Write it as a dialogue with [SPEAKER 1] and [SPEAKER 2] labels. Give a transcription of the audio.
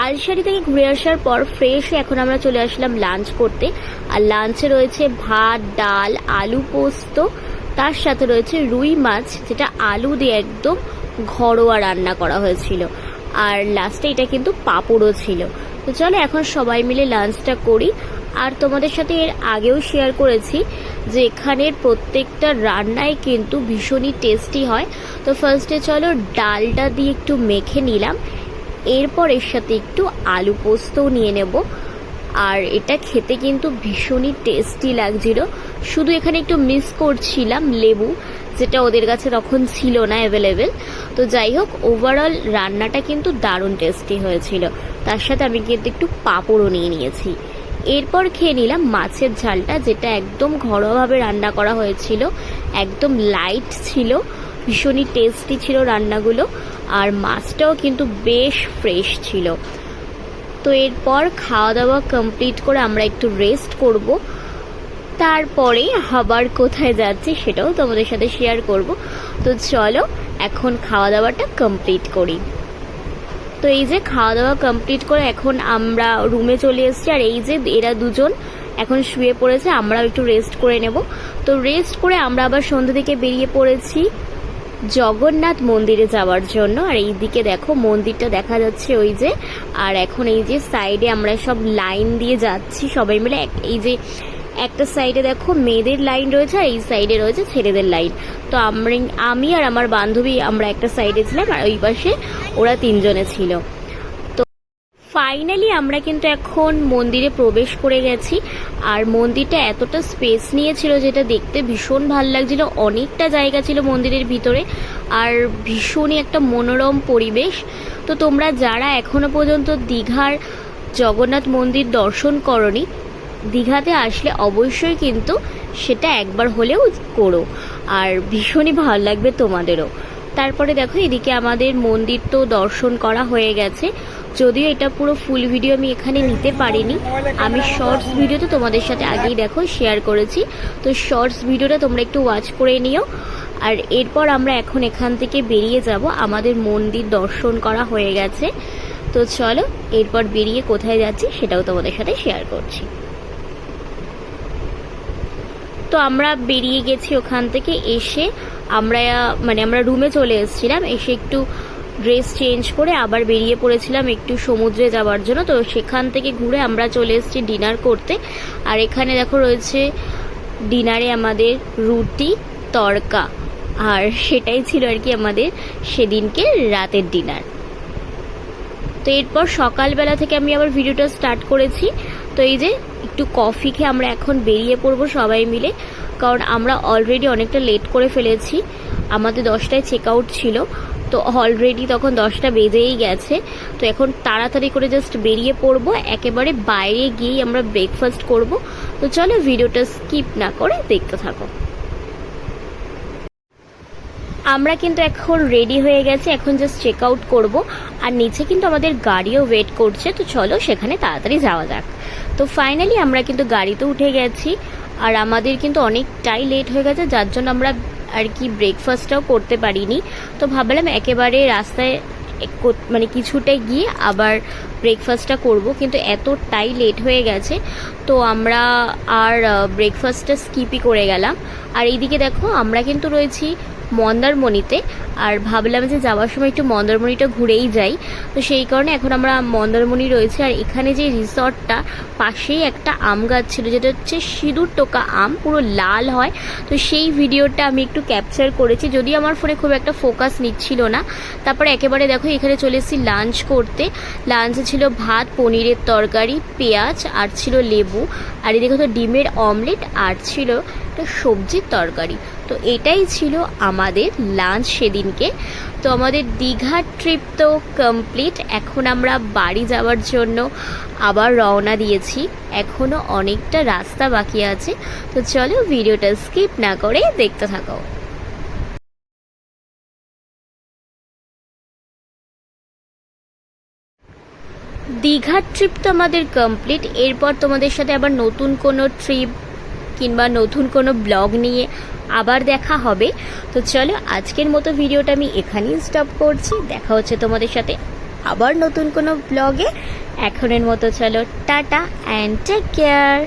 [SPEAKER 1] কালসারি থেকে ঘুরে আসার পর ফ্রেশ হয়ে এখন আমরা চলে আসলাম লাঞ্চ করতে। আর লাঞ্চে রয়েছে ভাত, ডাল, আলু পোস্ত, তার সাথে রয়েছে রুই মাছ, যেটা আলু দিয়ে একদম ঘরোয়া রান্না করা হয়েছিল। আর লাস্টে এটা কিন্তু পাঁপড়ও ছিল। তো চলো এখন সবাই মিলে লাঞ্চটা করি। আর তোমাদের সাথে এর আগেও শেয়ার করেছি যে এখানের প্রত্যেকটা রান্নাই কিন্তু ভীষণই টেস্টি হয়। তো ফার্স্টে চলো ডালটা দিয়ে একটু মেখে নিলাম, এরপর এর সাথে একটু আলু পোস্তও নিয়ে নেব। আর এটা খেতে কিন্তু ভীষণই টেস্টি লাগছিল। শুধু এখানে একটু মিস করছিলাম লেবু, যেটা ওদের কাছে তখন ছিল না অ্যাভেলেবেল। তো যাই হোক, ওভারঅল রান্নাটা কিন্তু দারুণ টেস্টি হয়েছিল। তার সাথে আমি কিন্তু একটু পাঁপড়ও নিয়ে নিয়েছি। এরপর খেয়ে নিলাম মাছের ঝালটা, যেটা একদম ঘরোয়াভাবে রান্না করা হয়েছিল, একদম লাইট ছিল, ভীষণই টেস্টি ছিল রান্নাগুলো। আর মাছটাও কিন্তু বেশ ফ্রেশ ছিল। তো এরপর খাওয়া দাওয়া কমপ্লিট করে আমরা একটু রেস্ট করব। তারপরে আবার কোথায় যাচ্ছি সেটাও তোমাদের সাথে শেয়ার করব। তো চলো এখন খাওয়া দাওয়াটা কমপ্লিট করি। তো এই যে খাওয়া দাওয়া কমপ্লিট করে এখন আমরা রুমে চলে এসেছি। আর এই যে এরা দুজন এখন শুয়ে পড়েছে, আমরাও একটু রেস্ট করে নেব। তো রেস্ট করে আমরা আবার সন্ধ্যা থেকে বেরিয়ে পড়েছি জগন্নাথ মন্দিরে যাওয়ার জন্য। আর এই দিকে দেখো মন্দিরটা দেখা যাচ্ছে ওই যে। আর এখন এই যে সাইডে আমরা সব লাইন দিয়ে যাচ্ছি সবাই মিলে। এই যে একটা সাইডে দেখো মেয়েদের লাইন রয়েছে, আর এই সাইডে রয়েছে ছেলেদের লাইন। তো আমি আর আমার বান্ধবী আমরা একটা সাইডে ছিলাম, আর ওই পাশে ওরা তিনজনে ছিল। তো ফাইনালি আমরা কিন্তু এখন মন্দিরে প্রবেশ করে গেছি। আর মন্দিরটা এতটা স্পেস নিয়েছিল যেটা দেখতে ভীষণ ভালো লাগছিল। অনেকটা জায়গা ছিল মন্দিরের ভিতরে, আর ভীষণই একটা মনোরম পরিবেশ। তো তোমরা যারা এখনো পর্যন্ত দীঘার জগন্নাথ মন্দির দর্শন করনি, দীঘাতে আসলে অবশ্যই কিন্তু সেটা একবার হলেও করো, আর ভীষণই ভালো লাগবে তোমাদেরও। তারপরে দেখো এদিকে আমাদের মন্দির তো দর্শন করা হয়ে গেছে। যদিও এটা পুরো ফুল ভিডিও আমি এখানে নিতে পারিনি, আমি শর্টস ভিডিওতে তোমাদের সাথে আগেই দেখো শেয়ার করেছি। তো শর্টস ভিডিওটা তোমরা একটু ওয়াচ করে নিও। আর এরপর আমরা এখন এখান থেকে বেরিয়ে যাব, আমাদের মন্দির দর্শন করা হয়ে গেছে। তো চলো এরপর বেরিয়ে কোথায় যাচ্ছি সেটাও তোমাদের সাথে শেয়ার করছি। তো আমরা বেরিয়ে গেছি ওখান থেকে। এসে আমরা রুমে চলে এসেছিলাম। এসে একটু ড্রেস চেঞ্জ করে আবার বেরিয়ে পড়েছিলাম একটু সমুদ্রে যাওয়ার জন্য। তো সেখান থেকে ঘুরে আমরা চলে এসেছি ডিনার করতে। আর এখানে দেখো রয়েছে ডিনারে আমাদের রুটি তড়কা, আর সেটাই ছিল আর কি আমাদের সেদিনকে রাতের ডিনার। তো এরপর সকালবেলা থেকে আমি আবার ভিডিওটা স্টার্ট করেছি। তো এই যে একটু কফি খেয়ে আমরা এখন বেরিয়ে পড়বো সবাই মিলে, কারণ আমরা অলরেডি অনেকটা লেট করে ফেলেছি। আমাদের 10টায় চেক আউট ছিল, তো অলরেডি তখন 10টা বেজেই গেছে। তো এখন তাড়াতাড়ি করে জাস্ট বেরিয়ে পড়বো, একেবারে বাইরে গিয়েই আমরা ব্রেকফাস্ট করব। তো চলো ভিডিওটা স্কিপ না করে দেখতে থাকো। আমরা কিন্তু এখন রেডি হয়ে গেছি, এখন জাস্ট চেক আউট করবো। আর নিচে কিন্তু আমাদের গাড়িও ওয়েট করছে। তো চলো সেখানে তাড়াতাড়ি যাওয়া যাক। তো ফাইনালি আমরা কিন্তু গাড়িতে উঠে গেছি। আর আমাদের কিন্তু অনেকটাই লেট হয়ে গেছে, যার জন্য আমরা আর কি ব্রেকফাস্টটাও করতে পারিনি। তো ভাবলাম একেবারে রাস্তায় কিছুটা গিয়ে আবার ব্রেকফাস্টটা করব, কিন্তু এতটাই লেট হয়ে গেছে তো আমরা আর ব্রেকফাস্টটা স্কিপই করে গেলাম। আর এইদিকে দেখো আমরা কিন্তু রয়েছি মন্দারমণিতে, আর ভাবলাম যে যাওয়ার সময় একটু মন্দারমণিটা ঘুরেই যাই। তো সেই কারণে এখন আমরা মন্দারমণি রয়েছে। আর এখানে যে রিসর্টটা, পাশেই একটা আম গাছ ছিল, যেটা হচ্ছে সিঁদুর টোকা আম, পুরো লাল হয়। তো সেই ভিডিওটা আমি একটু ক্যাপচার করেছি, যদিও আমার ফোনে খুব একটা ফোকাস নিচ্ছিল না। তারপরে একেবারে দেখো এখানে চলে এসেছি লাঞ্চ করতে। লাঞ্চে ছিল ভাত, পনিরের তরকারি, পেঁয়াজ, আর ছিল লেবু, আর এদিকে তো ডিমের অমলেট, আর ছিল একটা সবজির তরকারি। তো এটাই ছিল আমাদের লাঞ্চ সেদিনকে। তো আমাদের দীঘার ট্রিপ তো কমপ্লিট। এখন আমরা বাড়ি যাওয়ার জন্য আবার রওনা দিয়েছি, এখনো অনেকটা রাস্তা বাকি আছে। তো চলো ভিডিওটা স্কিপ না করে দেখতে থাকো। দীঘার ট্রিপ তো আমাদের কমপ্লিট। এরপর তোমাদের সাথে আবার নতুন কোনো ট্রিপ কিংবা নতুন কোনো ব্লগ নিয়ে আবার দেখা হবে। তো চলো আজকের মতো ভিডিওটা আমি এখানেই স্টপ করছি। দেখা হচ্ছে তোমাদের সাথে আবার নতুন কোনো ব্লগে। এখনের মতো চলো টাটা অ্যান্ড টেক কেয়ার।